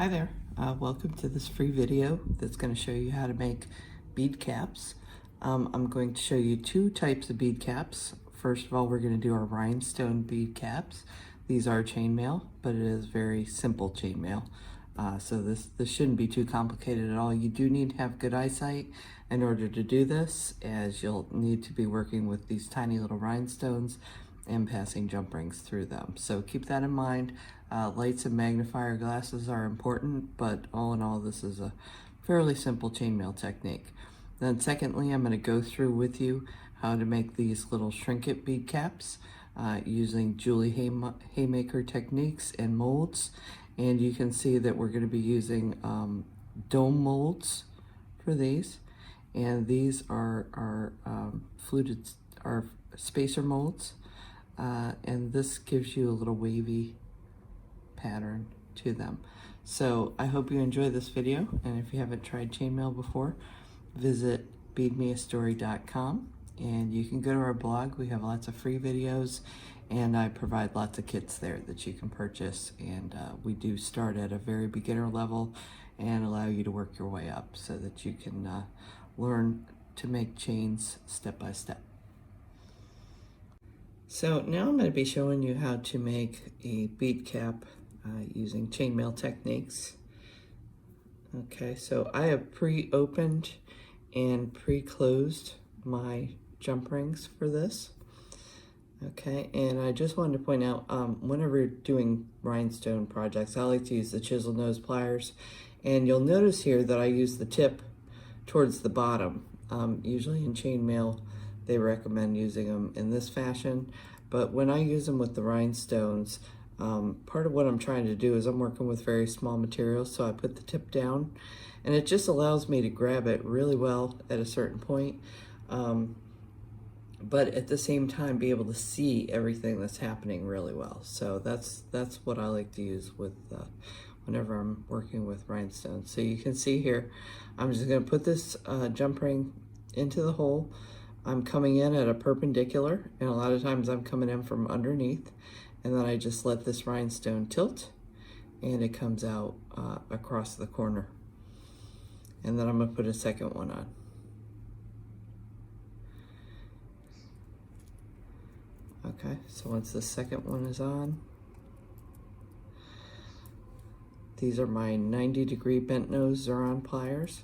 Hi there, welcome to this free video that's going to show you how to make bead caps. I'm going to show you two types of bead caps. First of all, we're going to do our rhinestone bead caps. These are chainmail, but it is very simple chainmail. So this shouldn't be too complicated at all. You do need to have good eyesight in order to do this, as you'll need to be working with these tiny little rhinestones and passing jump rings through them. So keep that in mind. Lights and magnifier glasses are important, but all in all, this is a fairly simple chainmail technique. Then secondly, I'm going to go through with you how to make these little Shrinket bead caps using Julie Haymaker techniques and molds. And you can see that we're going to be using dome molds for these. And these are fluted, are spacer molds. And this gives you a little wavy pattern to them. So I hope you enjoy this video, and if you haven't tried chainmail before, visit beadmeastory.com and you can go to our blog. We have lots of free videos and I provide lots of kits there that you can purchase, and we do start at a very beginner level and allow you to work your way up so that you can learn to make chains step by step. So now I'm going to be showing you how to make a bead cap using chainmail techniques. Okay, so I have pre-opened and pre-closed my jump rings for this. Okay, and I just wanted to point out, whenever doing rhinestone projects, I like to use the chisel nose pliers, and you'll notice here that I use the tip towards the bottom. Usually in chainmail, they recommend using them in this fashion, but when I use them with the rhinestones, part of what I'm trying to do is I'm working with very small materials, so I put the tip down, and it just allows me to grab it really well at a certain point, but at the same time be able to see everything that's happening really well. So that's what I like to use with whenever I'm working with rhinestones. So you can see here, I'm just going to put this jump ring into the hole. I'm coming in at a perpendicular, and a lot of times I'm coming in from underneath, and then I just let this rhinestone tilt and it comes out across the corner. And then I'm going to put a second one on. Okay, so once the second one is on, these are my 90-degree bent nose Xuron pliers.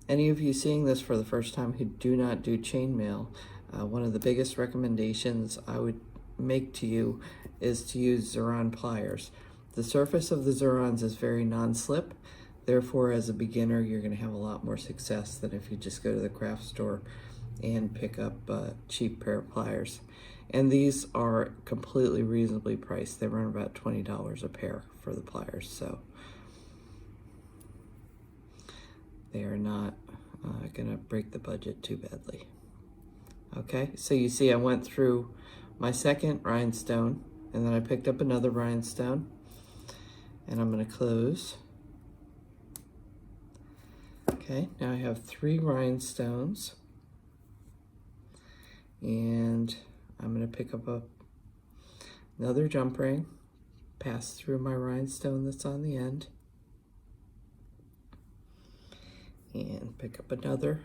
Any of you seeing this for the first time who do not do chainmail, one of the biggest recommendations I would make to you is to use Xuron pliers. The surface of the Xurons is very non-slip, therefore as a beginner you're going to have a lot more success than if you just go to the craft store and pick up a cheap pair of pliers. And these are completely reasonably priced. They run about $20 a pair for the pliers, so they are not gonna break the budget too badly. Okay, so you see I went through my second rhinestone, and then I picked up another rhinestone, and I'm gonna close. Okay, now I have 3 rhinestones, and I'm gonna pick up another jump ring, pass through my rhinestone that's on the end, and pick up another.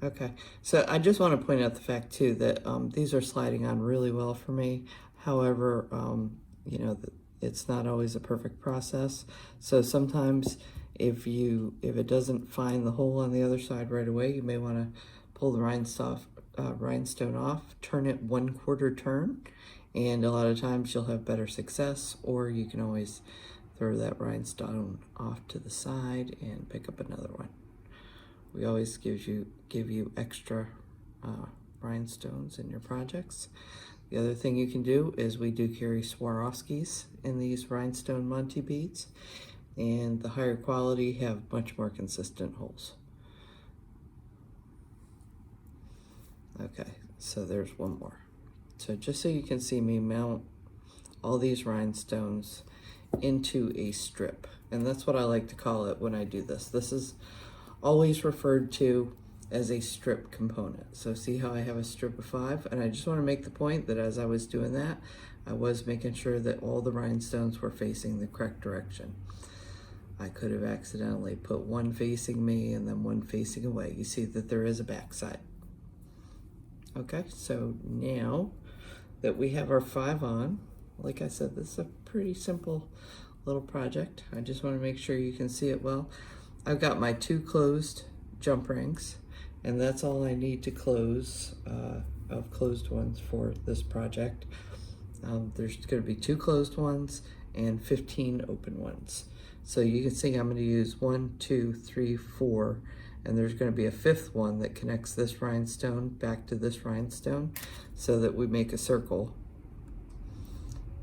Okay, so I just want to point out the fact too that these are sliding on really well for me. However, you know, it's not always a perfect process. So sometimes if it doesn't find the hole on the other side right away, you may want to pull the rhinestone off, turn it 1/4 turn, and a lot of times you'll have better success, or you can always throw that rhinestone off to the side and pick up another one. We always give you extra rhinestones in your projects. The other thing you can do is we do carry Swarovskis in these rhinestone Monty beads, and the higher quality have much more consistent holes. Okay, so there's one more. So just so you can see me mount all these rhinestones into a strip, and that's what I like to call it when I do this. This is always referred to as a strip component. So see how I have a strip of 5? And I just want to make the point that as I was doing that, I was making sure that all the rhinestones were facing the correct direction. I could have accidentally put one facing me and then one facing away. You see that there is a backside. Okay, so now that we have our 5 on, like I said, this is a pretty simple little project. I just want to make sure you can see it well. I've got my 2 closed jump rings, and that's all I need to close of closed ones for this project. There's going to be 2 closed ones and 15 open ones. So you can see I'm going to use 1, 2, 3, 4, and there's going to be a 5th one that connects this rhinestone back to this rhinestone so that we make a circle.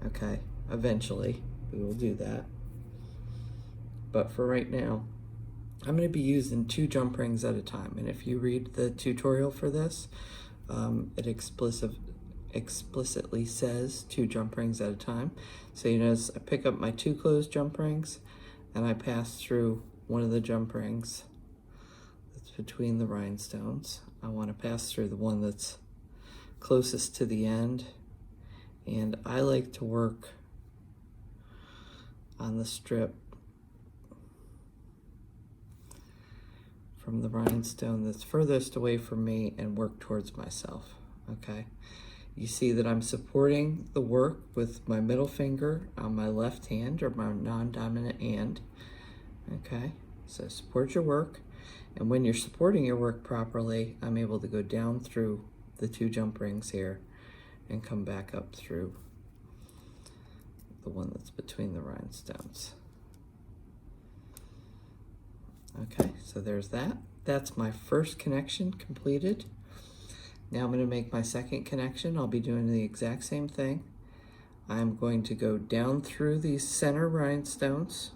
Okay, eventually we will do that. But for right now, I'm going to be using 2 jump rings at a time. And if you read the tutorial for this, it explicitly says 2 jump rings at a time. So you notice I pick up my 2 closed jump rings and I pass through one of the jump rings that's between the rhinestones. I want to pass through the one that's closest to the end, and I like to work on the strip from the rhinestone that's furthest away from me and work towards myself. Okay, you see that I'm supporting the work with my middle finger on my left hand, or my non-dominant hand. Okay, so support your work, and when you're supporting your work properly, I'm able to go down through the 2 jump rings here and come back up through the one that's between the rhinestones. Okay, so there's that. That's my first connection completed. Now I'm going to make my second connection. I'll be doing the exact same thing. I'm going to go down through these center rhinestones,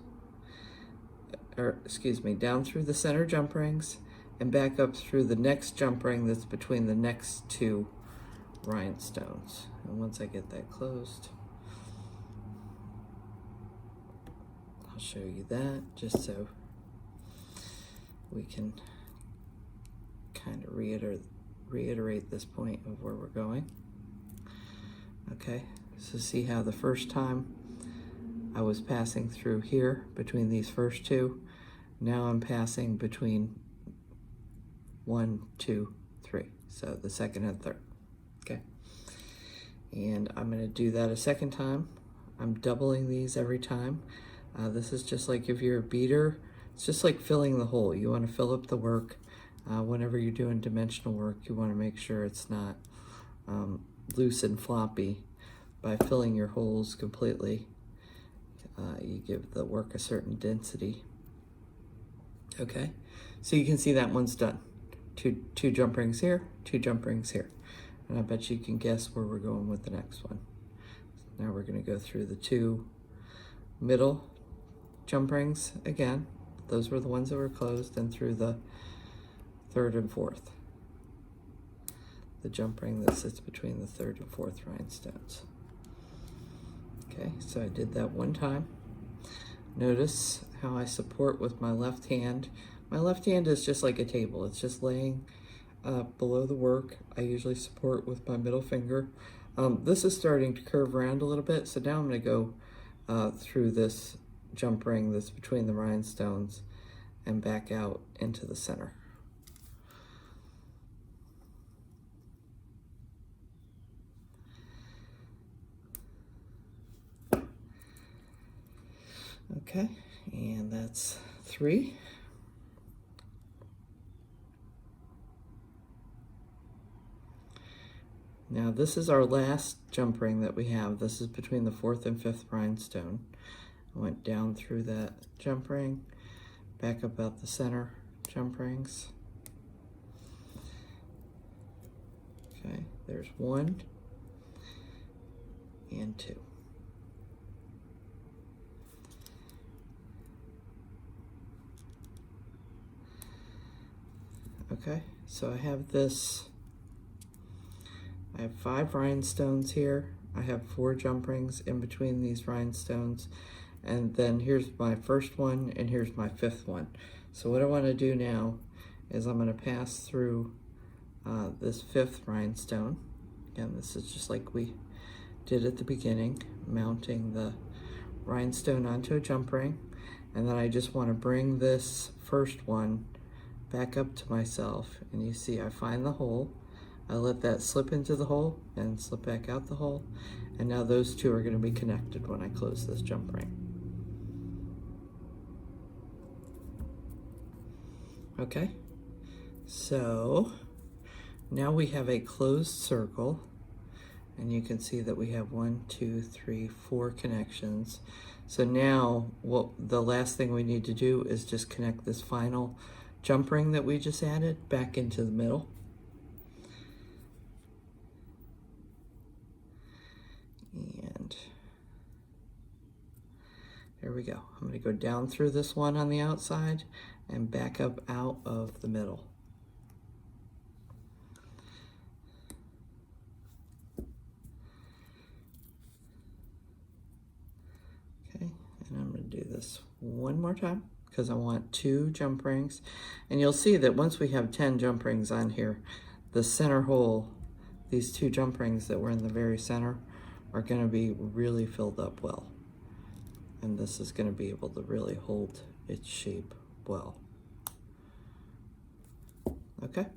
down through the center jump rings and back up through the next jump ring that's between the next 2 rhinestones. And once I get that closed, I'll show you that just so we can kind of reiterate this point of where we're going. Okay, so see how the first time I was passing through here between these first 2. Now I'm passing between 1, 2, 3. So the second and third. Okay, and I'm going to do that a second time. I'm doubling these every time. This is just like if you're a beader, it's just like filling the hole. You want to fill up the work. Whenever you're doing dimensional work, you want to make sure it's not loose and floppy. By filling your holes completely, you give the work a certain density. Okay, so you can see that one's done. Two jump rings here, 2 jump rings here. And I bet you can guess where we're going with the next one. Now we're going to go through the 2 middle jump rings again. Those were the ones that were closed, and through the 3rd and 4th. The jump ring that sits between the 3rd and 4th rhinestones. Okay, so I did that one time. Notice how I support with my left hand. My left hand is just like a table. It's just laying below the work. I usually support with my middle finger. This is starting to curve around a little bit, so now I'm going to go through this jump ring that's between the rhinestones and back out into the center. Okay, and that's 3. Now this is our last jump ring that we have. This is between the 4th and 5th rhinestone. I went down through that jump ring, back up out the center jump rings. Okay, there's 1 and 2. Okay, so I have this, I have 5 rhinestones here. I have 4 jump rings in between these rhinestones. And then here's my first one, and here's my 5th one. So what I want to do now is I'm going to pass through this 5th rhinestone. Again, this is just like we did at the beginning, mounting the rhinestone onto a jump ring, and then I just want to bring this first one back up to myself, and you see I find the hole, I let that slip into the hole and slip back out the hole, and now those two are going to be connected when I close this jump ring. Okay, so now we have a closed circle, and you can see that we have 1, 2, 3, 4 connections. So now the last thing we need to do is just connect this final jump ring that we just added back into the middle. And there we go. I'm going to go down through this one on the outside and back up out of the middle. Okay, and I'm going to do this one more time because I want 2 jump rings. And you'll see that once we have 10 jump rings on here, the center hole, these 2 jump rings that were in the very center, are going to be really filled up well. And this is going to be able to really hold its shape well. Okay,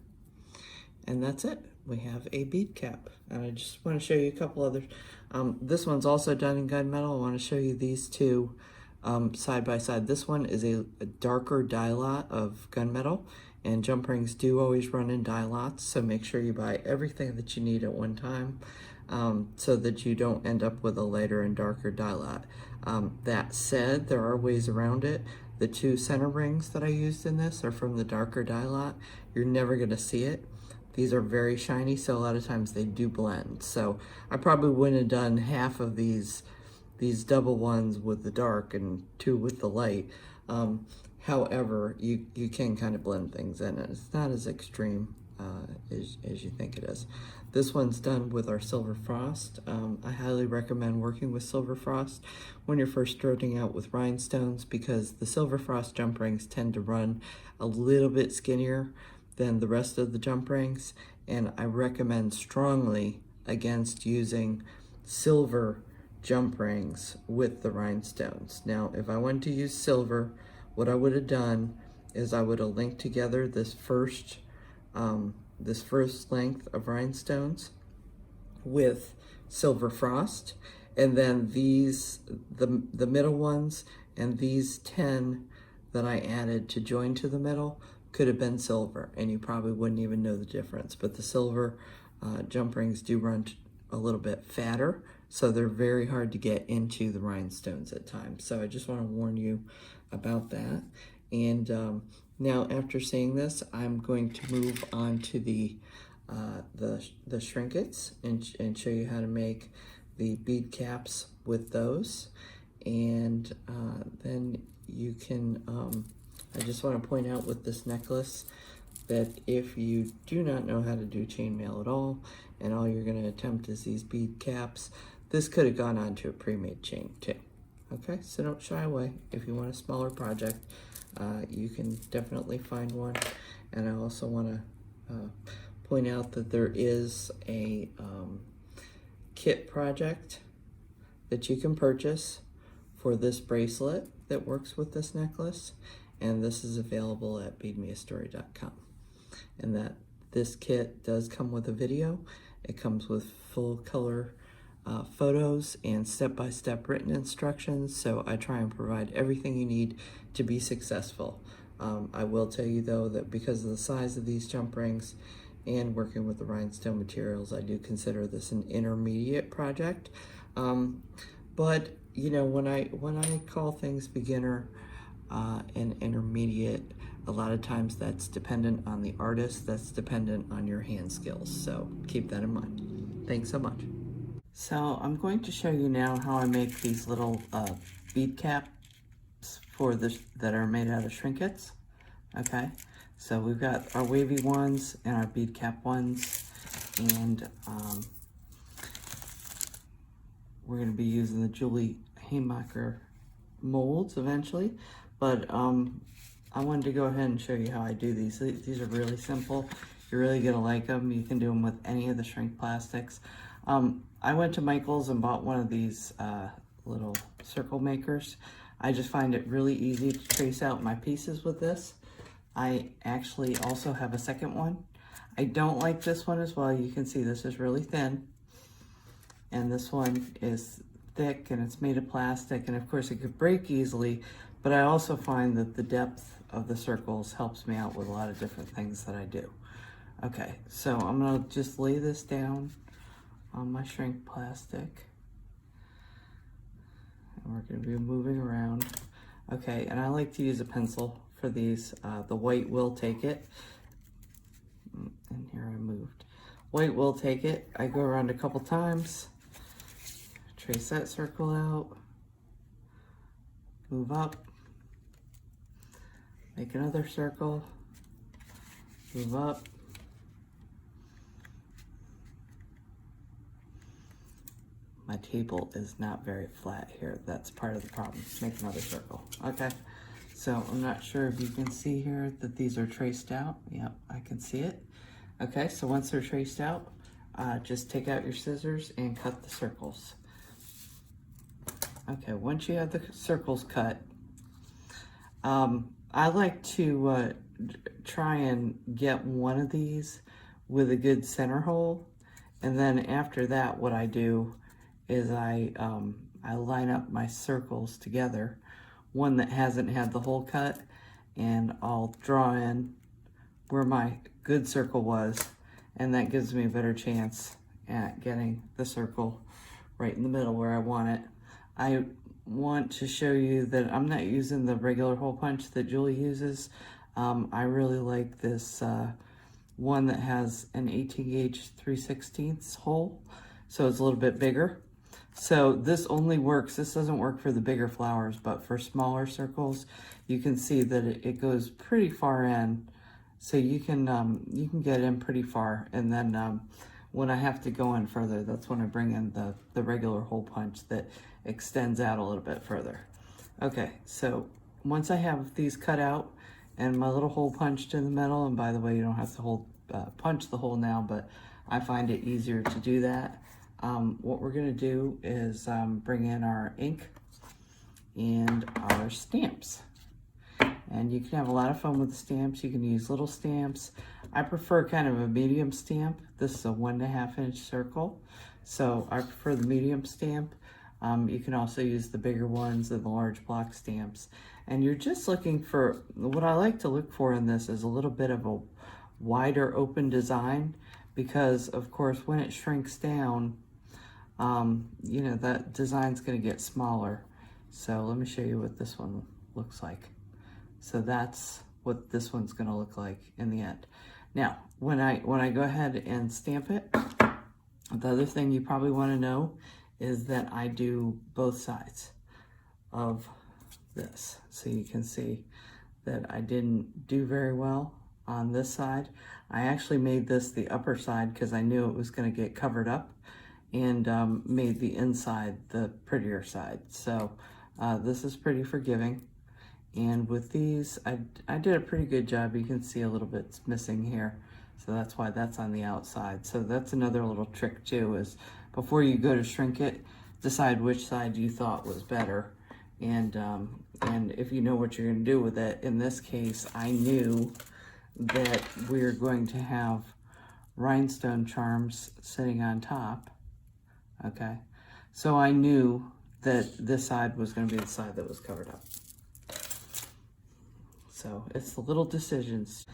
and that's it. We have a bead cap, and I just want to show you a couple others. This one's also done in gunmetal. I want to show you these two side by side. This one is a darker die lot of gunmetal, and jump rings do always run in die lots, so make sure you buy everything that you need at one time so that you don't end up with a lighter and darker die lot. That said, there are ways around it. The 2 center rings that I used in this are from the darker die lot. You're never going to see it. These are very shiny, so a lot of times they do blend. So I probably wouldn't have done half of these double ones with the dark and 2 with the light. However, you can kind of blend things in, and it's not as extreme as you think it is. This one's done with our silver frost. I highly recommend working with silver frost when you're first starting out with rhinestones, because the silver frost jump rings tend to run a little bit skinnier than the rest of the jump rings, and I recommend strongly against using silver jump rings with the rhinestones. Now, if I wanted to use silver, what I would have done is I would have linked together this first length of rhinestones with silver frost, and then the middle ones and these 10 that I added to join to the middle could have been silver, and you probably wouldn't even know the difference. But the silver jump rings do run a little bit fatter, so they're very hard to get into the rhinestones at times. So I just want to warn you about that. And now, after seeing this, I'm going to move on to the Shrinkets and show you how to make the bead caps with those. And then you can, I just want to point out with this necklace that if you do not know how to do chainmail at all, and all you're going to attempt is these bead caps, this could have gone onto a pre-made chain too. Okay, so don't shy away. If you want a smaller project, you can definitely find one. And I also want to point out that there is a kit project that you can purchase for this bracelet that works with this necklace, and this is available at beadmeastory.com. And that this kit does come with a video. It comes with full color photos and step-by-step written instructions, so I try and provide everything you need to be successful. I will tell you though that because of the size of these jump rings and working with the rhinestone materials, I do consider this an intermediate project. But you know, when I call things beginner and intermediate, a lot of times that's dependent on the artist, that's dependent on your hand skills, so keep that in mind. Thanks so much. So I'm going to show you now how I make these little bead caps for that are made out of Shrinkets. Okay, so we've got our wavy ones and our bead cap ones, and we're going to be using the Julie Haymaker molds eventually, but I wanted to go ahead and show you how I do these. These are really simple. You're really gonna like them. You can do them with any of the shrink plastics. I went to Michael's and bought one of these little circle makers. I just find it really easy to trace out my pieces with this. I actually also have a second one. I don't like this one as well. You can see this is really thin. And this one is thick and it's made of plastic. And of course it could break easily, but I also find that the depth of the circles helps me out with a lot of different things that I do. Okay, so I'm gonna just lay this down on my shrink plastic. And we're gonna be moving around. Okay, and I like to use a pencil for these. The white will take it. And here I moved. White will take it. I go around a couple times, trace that circle out, move up, make another circle, move up, my table is not very flat here. That's part of the problem. Make another circle. Okay, so I'm not sure if you can see here that these are traced out. Yep, I can see it. Okay, so once they're traced out, just take out your scissors and cut the circles. Okay, once you have the circles cut, I like to try and get one of these with a good center hole. And then after that, what I do is I line up my circles together, one that hasn't had the hole cut, and I'll draw in where my good circle was, and that gives me a better chance at getting the circle right in the middle where I want it. I want to show you that I'm not using the regular hole punch that Julie uses. I really like this one that has an 18 gauge 3/16 hole, so it's a little bit bigger. So this only works, this doesn't work for the bigger flowers, but for smaller circles, you can see that it goes pretty far in. So you can get in pretty far, and then when I have to go in further, that's when I bring in the regular hole punch that extends out a little bit further. Okay, so once I have these cut out and my little hole punched in the middle, and by the way, you don't have to punch the hole now, but I find it easier to do that. What we're gonna do is bring in our ink and our stamps. And you can have a lot of fun with the stamps. You can use little stamps. I prefer kind of a medium stamp. This is a 1.5 inch circle, so I prefer the medium stamp. You can also use the bigger ones and the large block stamps. And you're just looking for, what I like to look for in this is a little bit of a wider open design, because of course when it shrinks down, you know, that design's gonna get smaller. So let me show you what this one looks like. So that's what this one's gonna look like in the end. Now, when I go ahead and stamp it, the other thing you probably wanna know is that I do both sides of this. So you can see that I didn't do very well on this side. I actually made this the upper side because I knew it was gonna get covered up, and made the inside the prettier side. So this is pretty forgiving. And with these, I did a pretty good job. You can see a little bit's missing here. So that's why that's on the outside. So that's another little trick too, is before you go to shrink it, decide which side you thought was better. And if you know what you're gonna do with it, in this case, I knew that we're going to have rhinestone charms sitting on top, okay? So I knew that this side was gonna be the side that was covered up. So it's the little decisions.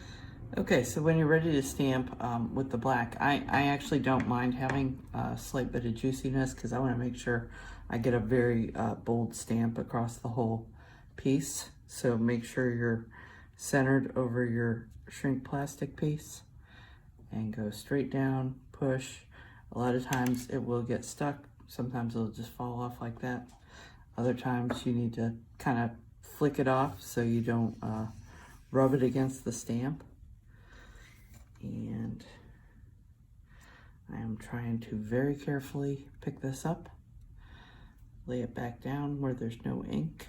Okay, so when you're ready to stamp with the black, I actually don't mind having a slight bit of juiciness because I want to make sure I get a very bold stamp across the whole piece. So make sure you're centered over your shrink plastic piece and go straight down, push. A lot of times it will get stuck. Sometimes it'll just fall off like that. Other times you need to kind of flick it off so you don't rub it against the stamp. And I am trying to very carefully pick this up, lay it back down where there's no ink.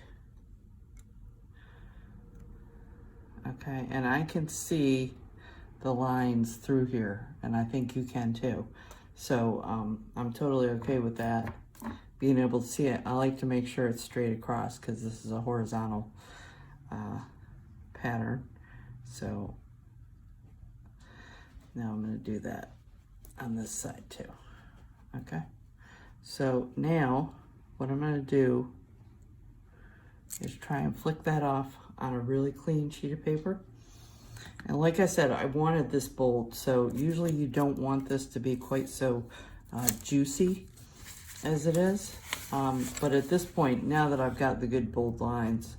Okay, and I can see the lines through here, and I think you can too. So I'm totally okay with that, being able to see it. I like to make sure it's straight across because this is a horizontal pattern. So now I'm going to do that on this side too. Okay, so now what I'm going to do is try and flick that off on a really clean sheet of paper. And like I said, I wanted this bold, so usually you don't want this to be quite so juicy as it is. But at this point, now that I've got the good bold lines,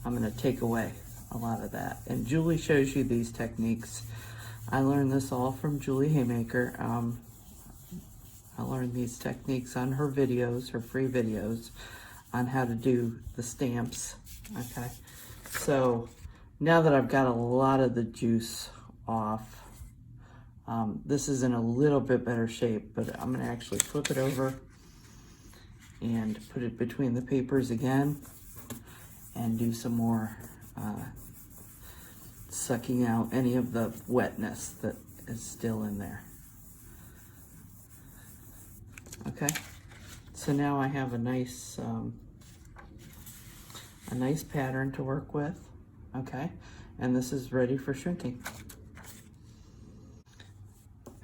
I'm gonna take away a lot of that. And Julie shows you these techniques. I learned this all from Julie Haymaker. I learned these techniques on her videos, her free videos, on how to do the stamps, okay? So now that I've got a lot of the juice off, this is in a little bit better shape, but I'm gonna actually flip it over and put it between the papers again and do some more sucking out any of the wetness that is still in there. Okay, so now I have a nice pattern to work with. Okay, and this is ready for shrinking.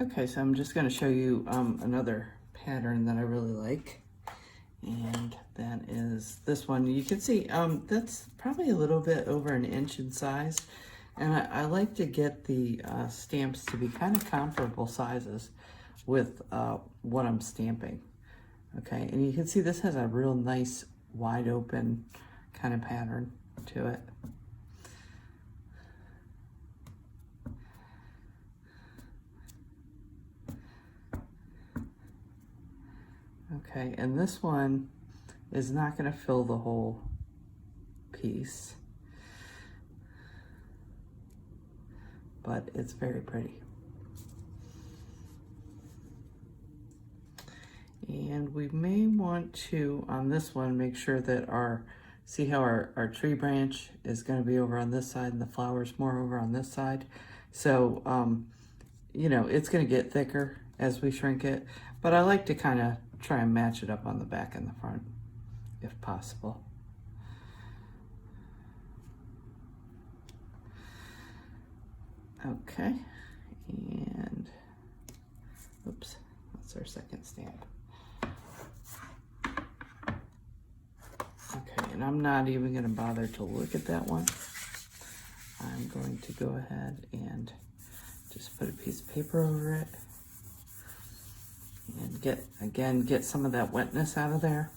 Okay, so I'm just going to show you another pattern that I really like, and that is this one. You can see that's probably a little bit over an inch in size, and I like to get the stamps to be kind of comparable sizes with what I'm stamping. Okay, and you can see this has a real nice wide open kind of pattern to it. Okay, and this one is not going to fill the whole piece, but it's very pretty. And we may want to, on this one, make sure that see how our tree branch is going to be over on this side and the flowers more over on this side. So, you know, it's going to get thicker as we shrink it, but I like to kind of try and match it up on the back and the front if possible. Okay, and oops, that's our second stamp. Okay, and I'm not even going to bother to look at that one. I'm going to go ahead and just put a piece of paper over it and get some of that wetness out of there.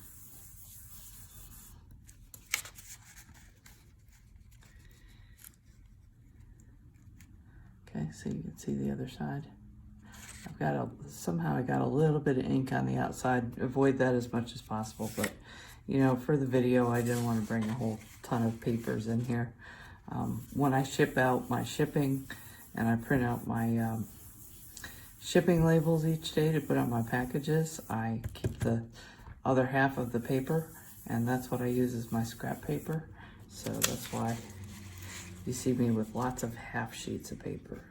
Okay, so you can see the other side. Somehow I got a little bit of ink on the outside. Avoid that as much as possible, but you know, for the video, I didn't want to bring a whole ton of papers in here. When I ship out my shipping and I print out my shipping labels each day to put on my packages, I keep the other half of the paper, and that's what I use as my scrap paper. So that's why you see me with lots of half sheets of paper.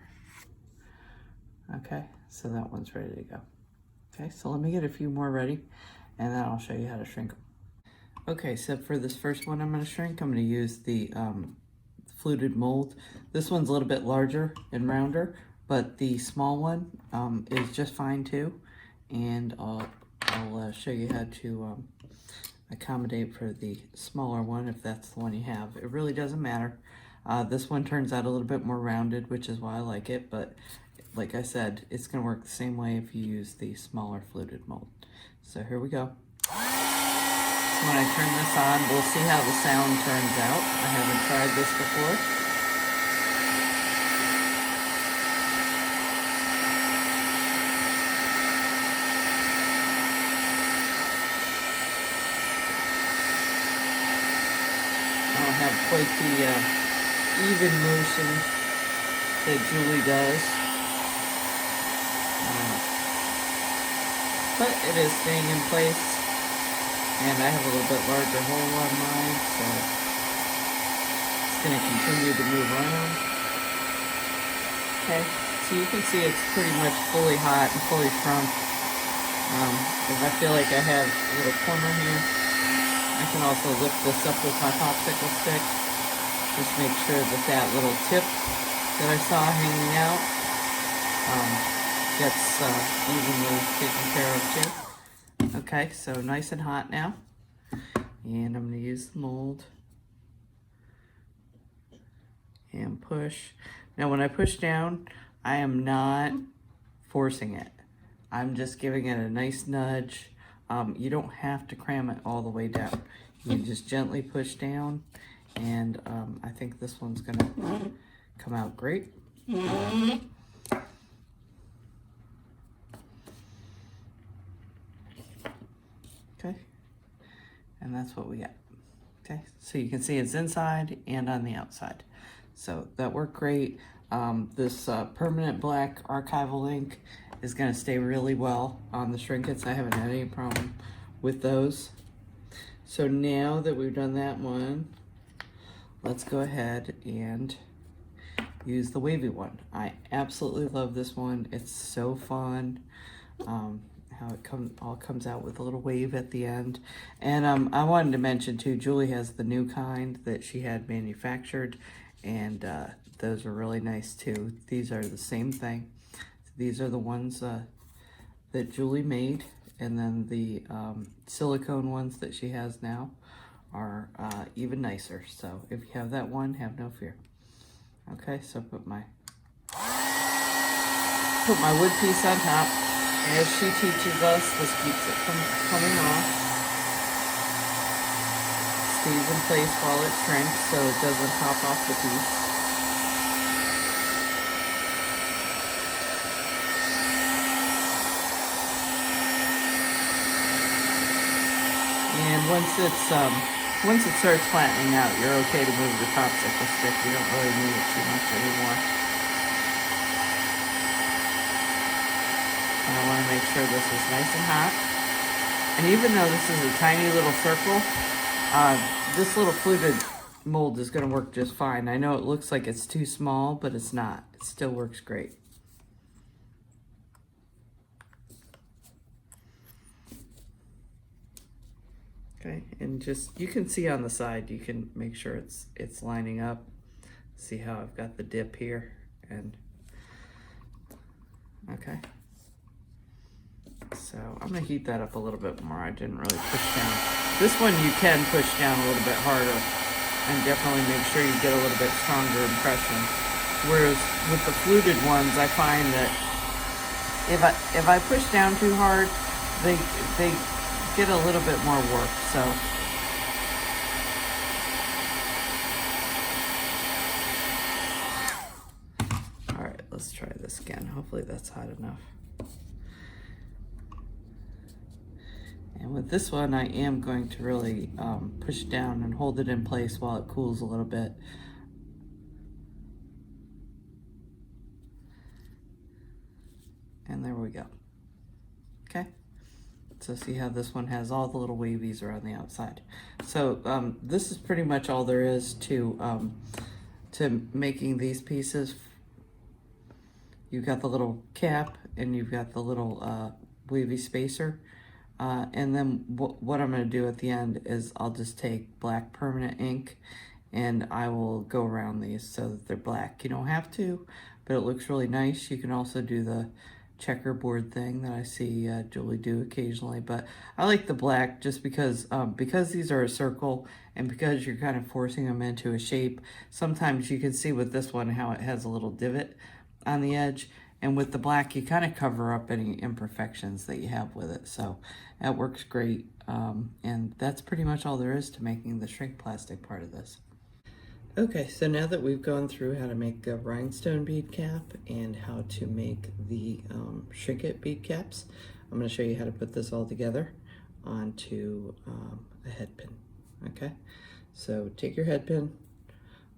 Okay, so that one's ready to go. Okay, so let me get a few more ready, and then I'll show you how to shrink them. Okay, so for this first one I'm going to shrink, I'm going to use the fluted mold. This one's a little bit larger and rounder, but the small one is just fine too. And I'll show you how to accommodate for the smaller one if that's the one you have. It really doesn't matter. This one turns out a little bit more rounded, which is why I like it, but like I said, it's going to work the same way if you use the smaller fluted mold. So here we go. When I turn this on, we'll see how the sound turns out. I haven't tried this before. I don't have quite the even motion that Julie does. But it is staying in place. And I have a little bit larger hole on mine, so going to continue to move around. Okay, so you can see it's pretty much fully hot and fully shrunk. If I feel like I have a little corner here, I can also lift this up with my popsicle stick. Just make sure that that little tip that I saw hanging out gets evenly taken care of too. Okay, so nice and hot now. And I'm going to use the mold and push. Now when I push down, I am not forcing it. I'm just giving it a nice nudge. You don't have to cram it all the way down. You just gently push down, and I think this one's gonna come out great. Okay, and that's what we got. Okay, so you can see it's inside and on the outside. So that worked great. This permanent black archival ink is going to stay really well on the Shrinkets. I haven't had any problem with those. So now that we've done that one, let's go ahead and use the wavy one. I absolutely love this one. It's so fun. How it all comes out with a little wave at the end. And I wanted to mention too, Julie has the new kind that she had manufactured, and those are really nice too. These are the same thing. These are the ones that Julie made, and then the silicone ones that she has now are even nicer. So if you have that one, have no fear. Okay, so put my wood piece on top. As she teaches us, this keeps it from coming off. Stays in place while it shrinks so it doesn't pop off the piece. And once it starts flattening out, you're okay to move your popsicle stick. You don't really need it too much anymore. And I want to make sure this is nice and hot. And even though this is a tiny little circle, this little fluted mold is going to work just fine. I know it looks like it's too small, but it's not. It still works great. Okay, and just, you can see on the side, you can make sure it's lining up. See how I've got the dip here, and okay. So I'm gonna heat that up a little bit more. I didn't really push down. This one you can push down a little bit harder and definitely make sure you get a little bit stronger impression. Whereas with the fluted ones, I find that if I push down too hard, they get a little bit more work. So all right, let's try this again. Hopefully that's hot enough. And with this one, I am going to really push down and hold it in place while it cools a little bit. And there we go. Okay. So see how this one has all the little wavies around the outside. So this is pretty much all there is to making these pieces. You've got the little cap and you've got the little wavy spacer. And then what I'm going to do at the end is I'll just take black permanent ink and I will go around these so that they're black. You don't have to, but it looks really nice. You can also do the checkerboard thing that I see Julie do occasionally, but I like the black just because these are a circle and because you're kind of forcing them into a shape. Sometimes you can see with this one how it has a little divot on the edge. And with the black, you kind of cover up any imperfections that you have with it. So that works great. And that's pretty much all there is to making the shrink plastic part of this. Okay, so now that we've gone through how to make a rhinestone bead cap and how to make the Shrinket bead caps, I'm going to show you how to put this all together onto a head pin. Okay, so take your head pin.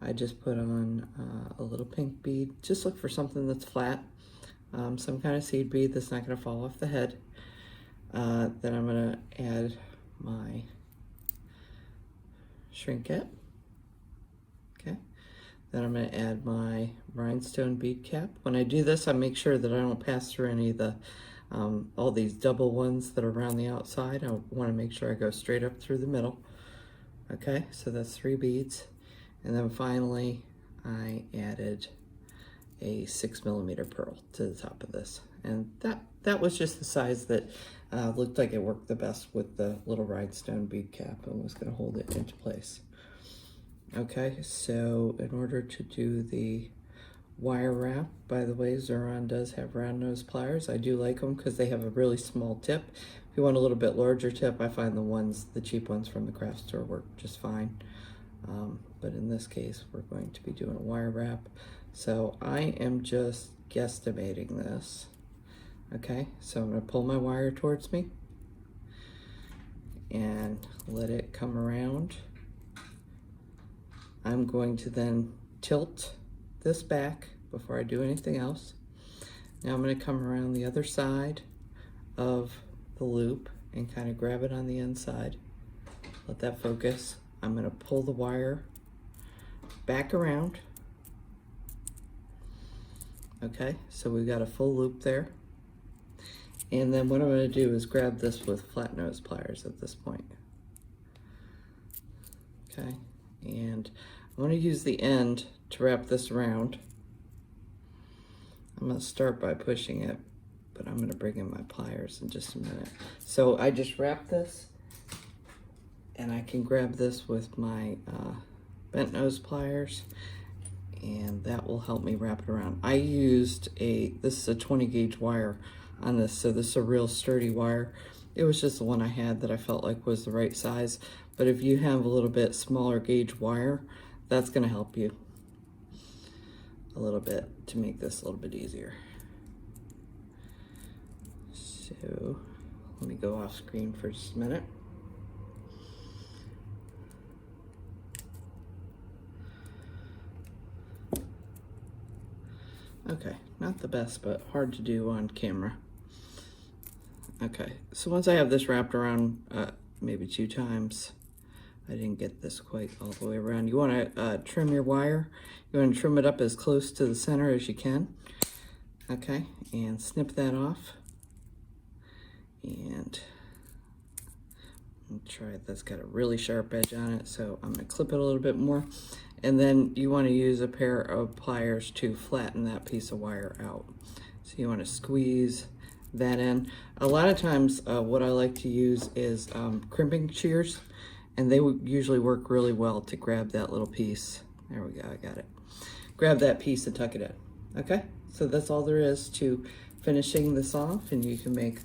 I just put on a little pink bead. Just look for something that's flat. Some kind of seed bead that's not going to fall off the head. Then I'm going to add my Shrinket. Okay, Then I'm going to add my rhinestone bead cap. When I do this, I make sure that I don't pass through any of the all these double ones that are around the outside. I want to make sure I go straight up through the middle. Okay, so that's 3 beads. And then finally, I added a 6mm pearl to the top of this. And that was just the size that looked like it worked the best with the little rhinestone bead cap and was going to hold it into place. Okay, so in order to do the wire wrap, by the way, Xuron does have round nose pliers. I do like them because they have a really small tip. If you want a little bit larger tip, I find the cheap ones from the craft store work just fine. But in this case, we're going to be doing a wire wrap. So I am just guesstimating this. Okay, so I'm going to pull my wire towards me and let it come around. I'm going to then tilt this back before I do anything else. Now I'm going to come around the other side of the loop and kind of grab it on the inside. Let that focus. I'm going to pull the wire back around. Okay, so we've got a full loop there. And then what I'm going to do is grab this with flat nose pliers at this point. Okay, and I'm going to use the end to wrap this around. I'm going to start by pushing it, but I'm going to bring in my pliers in just a minute. So I just wrap this, and I can grab this with my bent nose pliers, and that will help me wrap it around. I used this is a 20 gauge wire on this, so this is a real sturdy wire. It was just the one I had that I felt like was the right size, but if you have a little bit smaller gauge wire, that's going to help you a little bit to make this a little bit easier. So let me go off screen for just a minute. Okay, not the best, but hard to do on camera. Okay, so once I have this wrapped around maybe 2 times, I didn't get this quite all the way around. You want to trim your wire. You want to trim it up as close to the center as you can. Okay, and snip that off. And try it. That's got a really sharp edge on it, so I'm going to clip it a little bit more. And then you want to use a pair of pliers to flatten that piece of wire out. So you want to squeeze that in. A lot of times what I like to use is crimping shears, and they would usually work really well to grab that little piece. There we go, I got it. Grab that piece and tuck it in. Okay, so that's all there is to finishing this off, and you can make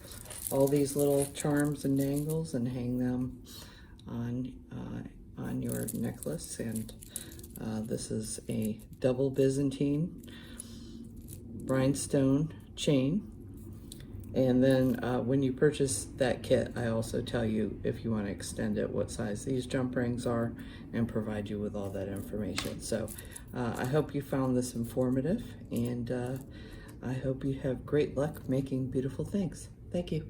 all these little charms and dangles and hang them on your necklace. And this is a double Byzantine rhinestone chain. And then when you purchase that kit, I also tell you if you want to extend it, what size these jump rings are, and provide you with all that information. So I hope you found this informative, and I hope you have great luck making beautiful things. Thank you.